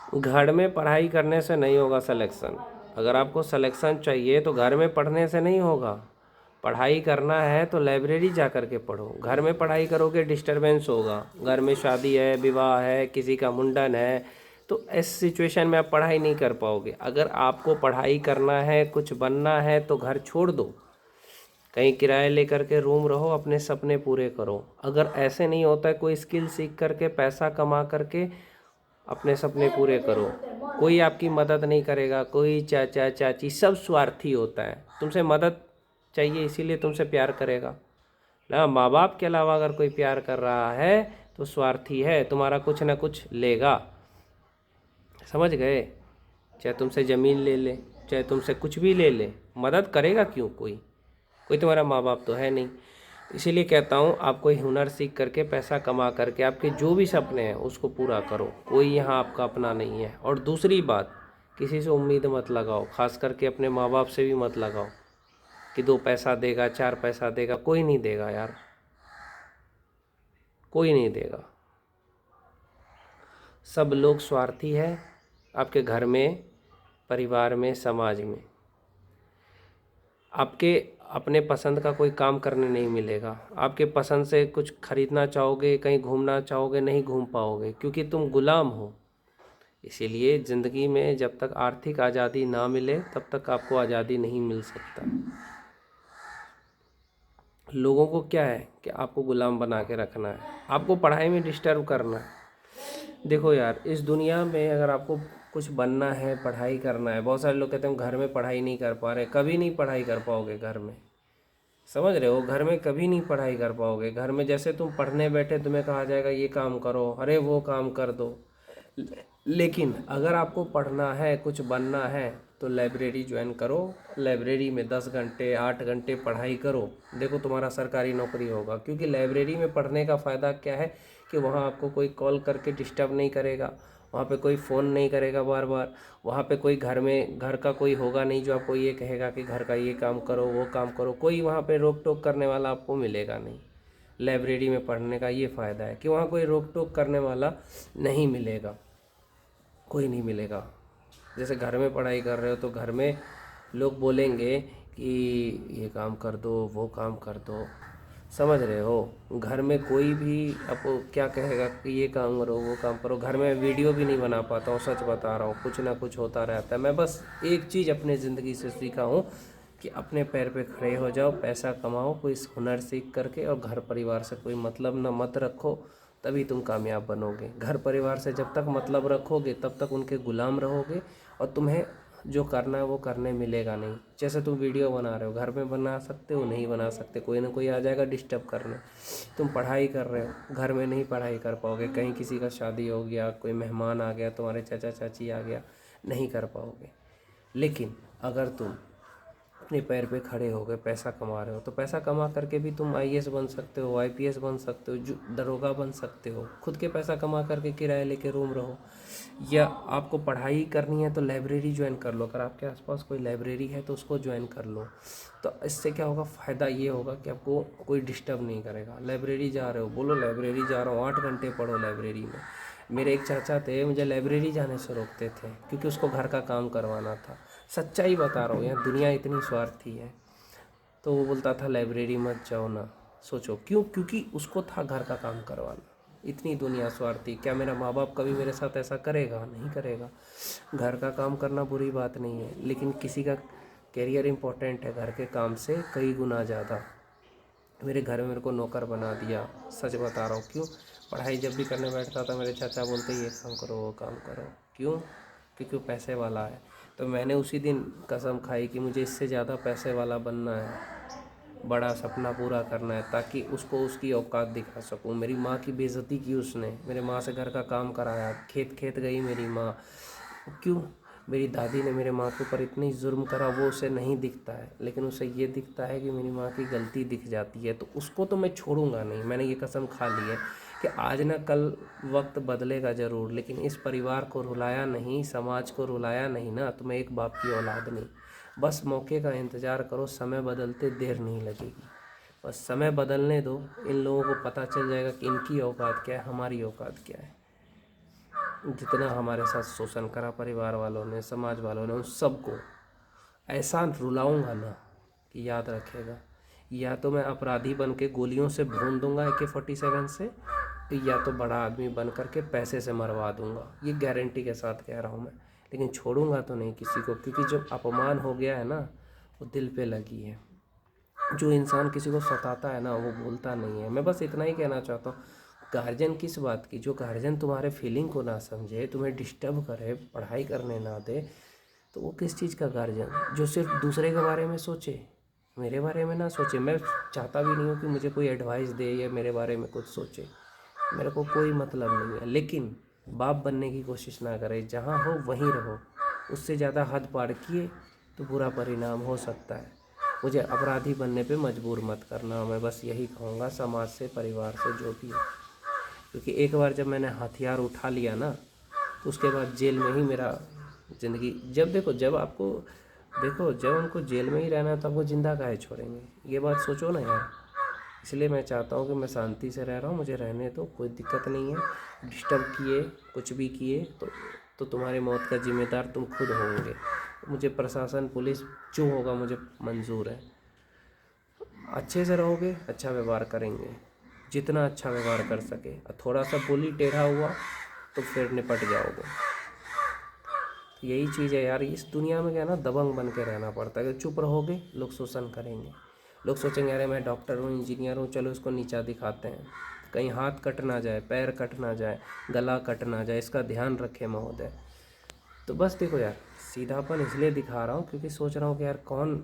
घर में पढ़ाई करने से नहीं होगा सिलेक्शन। अगर आपको सिलेक्शन चाहिए तो घर में पढ़ने से नहीं होगा। पढ़ाई करना है तो लाइब्रेरी जा कर के पढ़ो। घर में पढ़ाई करोगे डिस्टरबेंस होगा। घर में शादी है, विवाह है, किसी का मुंडन है, तो इस सिचुएशन में आप पढ़ाई नहीं कर पाओगे। अगर आपको पढ़ाई करना है, कुछ बनना है, तो घर छोड़ दो, कहीं किराए लेकर के रूम रहो, अपने सपने पूरे करो। अगर ऐसे नहीं होता है, कोई स्किल सीख करके पैसा कमा करके अपने सपने पूरे करो। कोई आपकी मदद नहीं करेगा, कोई चाचा चाची, सब स्वार्थी होता है। तुमसे मदद चाहिए इसीलिए तुमसे प्यार करेगा ना। माँ बाप के अलावा अगर कोई प्यार कर रहा है तो स्वार्थी है, तुम्हारा कुछ ना कुछ लेगा। समझ गए? चाहे तुमसे ज़मीन ले ले, चाहे तुमसे कुछ भी ले ले, मदद करेगा क्यों? कोई तुम्हारा माँ बाप तो है नहीं। इसीलिए कहता हूँ आप कोई हुनर सीख करके पैसा कमा करके आपके जो भी सपने हैं उसको पूरा करो। कोई यहाँ आपका अपना नहीं है। और दूसरी बात, किसी से उम्मीद मत लगाओ, खास करके अपने माँ बाप से भी मत लगाओ कि 2 पैसा देगा, 4 पैसा देगा। कोई नहीं देगा यार, कोई नहीं देगा। सब लोग स्वार्थी है, आपके घर में, परिवार में, समाज में। आपके अपने पसंद का कोई काम करने नहीं मिलेगा। आपके पसंद से कुछ खरीदना चाहोगे, कहीं घूमना चाहोगे, नहीं घूम पाओगे, क्योंकि तुम गुलाम हो। इसीलिए ज़िंदगी में जब तक आर्थिक आज़ादी ना मिले तब तक आपको आज़ादी नहीं मिल सकता। लोगों को क्या है कि आपको गुलाम बना के रखना है, आपको पढ़ाई में डिस्टर्ब करना है। देखो यार, इस दुनिया में अगर आपको कुछ बनना है, पढ़ाई करना है, बहुत सारे लोग कहते हैं हम घर में पढ़ाई नहीं कर पा रहे। कभी नहीं पढ़ाई कर पाओगे घर में। समझ रहे हो? घर में कभी नहीं पढ़ाई कर पाओगे। घर में जैसे तुम पढ़ने बैठे तुम्हें कहा जाएगा ये काम करो, अरे वो काम कर दो। लेकिन अगर आपको पढ़ना है, कुछ बनना है, तो लाइब्रेरी ज्वाइन करो। लाइब्रेरी में 10 घंटे 8 घंटे पढ़ाई करो। देखो तुम्हारा सरकारी नौकरी होगा। क्योंकि लाइब्रेरी में पढ़ने का फ़ायदा क्या है कि वहाँ आपको कोई कॉल करके डिस्टर्ब नहीं करेगा, वहाँ पे कोई फ़ोन नहीं करेगा बार बार, वहाँ पे कोई घर का कोई होगा नहीं जो आपको ये कहेगा कि घर का ये काम करो, वो काम करो। कोई वहाँ पे रोक टोक करने वाला आपको मिलेगा नहीं। लाइब्रेरी में पढ़ने का ये फ़ायदा है कि वहाँ कोई रोक टोक करने वाला नहीं मिलेगा, कोई नहीं मिलेगा। जैसे घर में पढ़ाई कर रहे हो तो घर में लोग बोलेंगे कि ये काम कर दो, वो काम कर दो। समझ रहे हो? घर में कोई भी आपको क्या कहेगा कि ये काम करो, वो काम करो। घर में वीडियो भी नहीं बना पाता हूँ, सच बता रहा हूँ, कुछ ना कुछ होता रहता है। मैं बस एक चीज़ अपने ज़िंदगी से सीखा हूँ कि अपने पैर पे खड़े हो जाओ, पैसा कमाओ, कोई हुनर सीख करके, और घर परिवार से कोई मतलब ना मत रखो, तभी तुम कामयाब बनोगे। घर परिवार से जब तक मतलब रखोगे तब तक उनके गुलाम रहोगे, और तुम्हें जो करना है वो करने मिलेगा नहीं। जैसे तुम वीडियो बना रहे हो, घर में बना सकते हो? नहीं बना सकते, कोई ना कोई आ जाएगा डिस्टर्ब करने। तुम पढ़ाई कर रहे हो, घर में नहीं पढ़ाई कर पाओगे। कहीं किसी का शादी हो गया, कोई मेहमान आ गया, तुम्हारे चाचा चाची आ गया, नहीं कर पाओगे। लेकिन अगर तुम अपने पैर पे खड़े हो गए, पैसा कमा रहे हो, तो पैसा कमा करके भी तुम आईएएस बन सकते हो, आईपीएस बन सकते हो, दरोगा बन सकते हो। खुद के पैसा कमा करके किराए लेके रूम रहो। या आपको पढ़ाई करनी है तो लाइब्रेरी ज्वाइन कर लो। अगर आपके आसपास कोई लाइब्रेरी है तो उसको ज्वाइन कर लो। तो इससे क्या होगा, फ़ायदा ये होगा कि आपको कोई डिस्टर्ब नहीं करेगा। लाइब्रेरी जा रहे हो, बोलो लाइब्रेरी जा रहा हूँ, 8 घंटे पढ़ो लाइब्रेरी में। मेरे एक चाचा थे, मुझे लाइब्रेरी जाने से रोकते थे क्योंकि उसको घर का काम करवाना था। सच्चाई बता रहा हूँ, यहाँ दुनिया इतनी स्वार्थी है। तो वो बोलता था लाइब्रेरी मत जाओ ना। सोचो क्यों? क्योंकि उसको था घर का काम करवाना। इतनी दुनिया स्वार्थी। क्या मेरा माँ बाप कभी मेरे साथ ऐसा करेगा? नहीं करेगा। घर का काम करना बुरी बात नहीं है, लेकिन किसी का करियर इम्पोर्टेंट है घर के काम से कई गुना ज़्यादा। मेरे घर में मेरे को नौकर बना दिया, सच बता रहा हूँ। क्यों? पढ़ाई जब भी करने बैठता था मेरे चाचा बोलते ये काम करो, वो काम करो। क्यों? क्योंकि वो पैसे वाला है। तो मैंने उसी दिन कसम खाई कि मुझे इससे ज़्यादा पैसे वाला बनना है, बड़ा सपना पूरा करना है, ताकि उसको उसकी औकात दिखा सकूं। मेरी माँ की बेइज्जती की उसने, मेरे माँ से घर का काम कराया, खेत खेत गई मेरी माँ। क्यों? मेरी दादी ने मेरे माँ के ऊपर इतनी जुर्म करा, वो उसे नहीं दिखता है, लेकिन उसे ये दिखता है कि मेरी माँ की गलती दिख जाती है। तो उसको तो मैं छोड़ूंगा नहीं। मैंने ये कसम खा ली है कि आज ना कल वक्त बदलेगा ज़रूर, लेकिन इस परिवार को रुलाया नहीं, समाज को रुलाया नहीं ना, तो मैं एक बाप की औलाद नहीं। बस मौके का इंतज़ार करो, समय बदलते देर नहीं लगेगी। बस समय बदलने दो, इन लोगों को पता चल जाएगा कि इनकी औकात क्या है, हमारी औकात क्या है। जितना हमारे साथ शोषण करा परिवार वालों ने, समाज वालों ने, उन सबको ऐसा रुलाऊंगा ना कि याद रखेगा। या तो मैं अपराधी बन के गोलियों से भून दूंगा AK-47 से, या तो बड़ा आदमी बन करके पैसे से मरवा दूंगा। ये गारंटी के साथ कह रहा हूँ मैं। लेकिन छोड़ूंगा तो नहीं किसी को, क्योंकि जब अपमान हो गया है ना, वो दिल पे लगी है। जो इंसान किसी को सताता है ना, वो भूलता नहीं है। मैं बस इतना ही कहना चाहता हूँ, गार्जियन किस बात की, जो गार्जियन तुम्हारे फीलिंग को ना समझे, तुम्हें डिस्टर्ब करे, पढ़ाई करने ना दे, तो वो किस चीज़ का गार्जियन। जो सिर्फ दूसरे के बारे में सोचे, मेरे बारे में ना सोचे। मैं चाहता भी नहीं हूँ कि मुझे कोई एडवाइस दे या मेरे बारे में कुछ सोचे, मेरे को कोई मतलब नहीं है। लेकिन बाप बनने की कोशिश ना करे, जहाँ हो वहीं रहो। उससे ज़्यादा हद पार किए तो बुरा परिणाम हो सकता है। मुझे अपराधी बनने पे मजबूर मत करना। मैं बस यही कहूँगा समाज से, परिवार से, जो भी है। क्योंकि एक बार जब मैंने हथियार उठा लिया ना, तो उसके बाद जेल में ही मेरा ज़िंदगी। जब देखो, जब आपको देखो, जब उनको जेल में ही रहना है तो आपको ज़िंदा काहे छोड़ेंगे, ये बात सोचो ना यार। इसलिए मैं चाहता हूँ कि मैं शांति से रह रहा हूँ, मुझे रहने दो, कोई दिक्कत नहीं है। डिस्टर्ब किए, कुछ भी किए तो तुम्हारी मौत का जिम्मेदार तुम खुद होंगे। मुझे प्रशासन, पुलिस जो होगा मुझे मंजूर है। अच्छे से रहोगे, अच्छा व्यवहार करेंगे, जितना अच्छा व्यवहार कर सके। और थोड़ा सा बोली टेढ़ा हुआ तो फिर निपट जाओगे। तो यही चीज़ है यार, इस दुनिया में क्या है ना, दबंग बन के रहना पड़ता है। अगर चुप रहोगे, लोग शोषण करेंगे। लोग सोचेंगे अरे मैं डॉक्टर हूँ, इंजीनियर हूँ, चलो इसको नीचा दिखाते हैं। कहीं हाथ कट ना जाए, पैर कट ना जाए, गला कट ना जाए, इसका ध्यान रखें महोदय। तो बस देखो यार, सीधापन इसलिए दिखा रहा हूँ क्योंकि सोच रहा हूँ कि यार कौन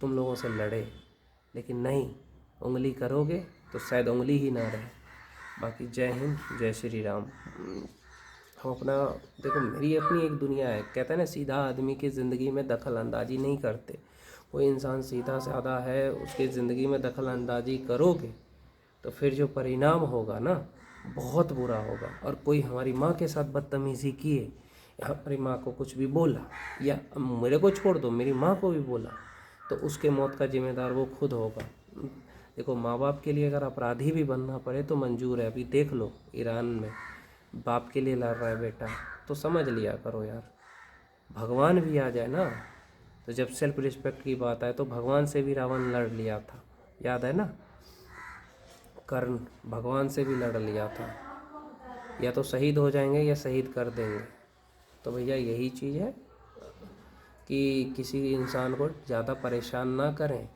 तुम लोगों से लड़े। लेकिन नहीं, उंगली करोगे तो शायद उंगली ही ना रहे। बाकी जय हिंद, जय श्री राम। हम अपना देखो, मेरी अपनी एक दुनिया है। कहते हैं ना, सीधा आदमी की ज़िंदगी में दखल अंदाजी नहीं करते। कोई इंसान सीधा साधा है, उसकी ज़िंदगी में दखल अंदाजी करोगे तो फिर जो परिणाम होगा ना, बहुत बुरा होगा। और कोई हमारी माँ के साथ बदतमीज़ी किए, या हमारी माँ को कुछ भी बोला, या मेरे को छोड़ दो, मेरी माँ को भी बोला, तो उसके मौत का जिम्मेदार वो खुद होगा। देखो, माँ बाप के लिए अगर अपराधी भी बनना पड़े तो मंजूर है। अभी देख लो, ईरान में बाप के लिए लड़ रहा है बेटा, तो समझ लिया करो यार। भगवान भी आ जाए ना, तो जब सेल्फ रिस्पेक्ट की बात आए तो भगवान से भी रावण लड़ लिया था, याद है ना। कर्ण भगवान से भी लड़ लिया था। या तो शहीद हो जाएंगे या शहीद कर देंगे। तो भैया यही चीज़ है कि किसी इंसान को ज़्यादा परेशान ना करें।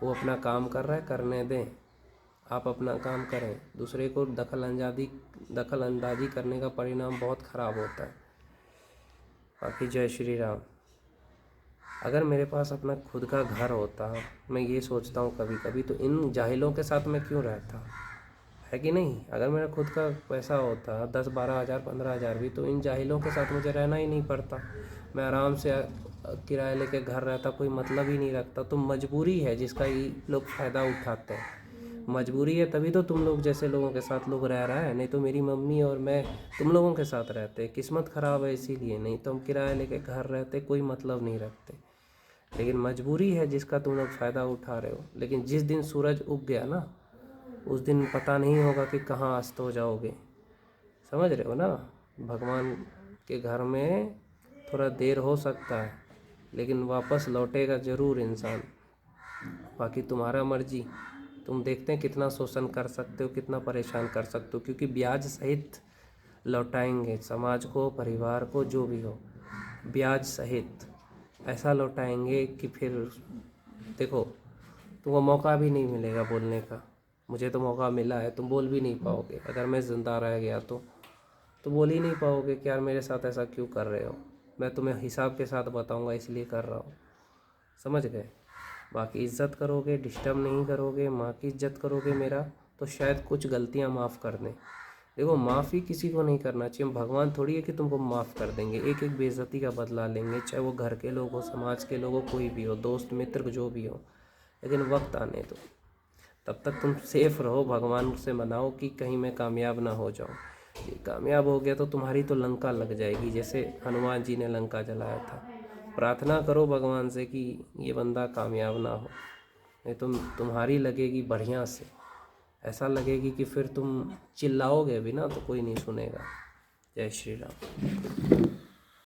वो अपना काम कर रहा है, करने दें। आप अपना काम करें। दूसरे को दखल अंदाजी करने का परिणाम बहुत ख़राब होता है। बाकी जय श्री राम। अगर मेरे पास अपना खुद का घर होता, मैं ये सोचता हूँ कभी कभी, तो इन जाहिलों के साथ मैं क्यों रहता, है कि नहीं। अगर मेरा खुद का पैसा होता 10-12 हज़ार 15 हज़ार भी, तो इन जाहिलों के साथ मुझे रहना ही नहीं पड़ता। मैं आराम से किराए लेके घर रहता, कोई मतलब ही नहीं रखता। तो मजबूरी है जिसका ये लोग फ़ायदा उठाते हैं। मजबूरी है तभी तो तुम लोग जैसे लोगों के साथ लोग रह रहा है। नहीं तो मेरी मम्मी और मैं तुम लोगों के साथ रहते। किस्मत ख़राब है इसीलिए, नहीं तो हम किराए लेके घर रहते, कोई मतलब नहीं रखते। लेकिन मजबूरी है जिसका तुम लोग फ़ायदा उठा रहे हो। लेकिन जिस दिन सूरज उग गया ना, उस दिन पता नहीं होगा कि कहाँ अस्त हो जाओगे। समझ रहे हो ना। भगवान के घर में थोड़ा देर हो सकता है, लेकिन वापस लौटेगा ज़रूर इंसान। बाकी तुम्हारा मर्जी, तुम देखते हैं कितना शोषण कर सकते हो, कितना परेशान कर सकते हो। क्योंकि ब्याज सहित लौटाएंगे समाज को, परिवार को, जो भी हो, ब्याज सहित ऐसा लौटाएंगे कि फिर देखो, तुमको मौका भी नहीं मिलेगा बोलने का। मुझे तो मौका मिला है, तुम बोल भी नहीं पाओगे। अगर मैं ज़िंदा रह गया तो बोल ही नहीं पाओगे कि यार मेरे साथ ऐसा क्यों कर रहे हो। मैं तुम्हें हिसाब के साथ बताऊंगा, इसलिए कर रहा हूँ। समझ गए। बाकी इज़्ज़त करोगे, डिस्टर्ब नहीं करोगे, माँ की इज़्ज़त करोगे मेरा, तो शायद कुछ गलतियाँ माफ़ कर दें। देखो, माफ़ी किसी को नहीं करना चाहिए। भगवान थोड़ी है कि तुमको माफ़ कर देंगे। एक एक बेइज्जती का बदला लेंगे, चाहे वो घर के लोग हो, समाज के लोग हो, कोई भी हो, दोस्त मित्र जो भी हो। लेकिन वक्त आने दो, तब तक तुम सेफ रहो। भगवान से मनाओ कि कहीं मैं कामयाब ना हो जाऊँ। ये कामयाब हो गया तो तुम्हारी तो लंका लग जाएगी, जैसे हनुमान जी ने लंका जलाया था। प्रार्थना करो भगवान से कि ये बंदा कामयाब ना हो, नहीं तो तुम्हारी लगेगी बढ़िया से। ऐसा लगेगी कि फिर तुम चिल्लाओगे भी ना तो कोई नहीं सुनेगा। जय श्री राम।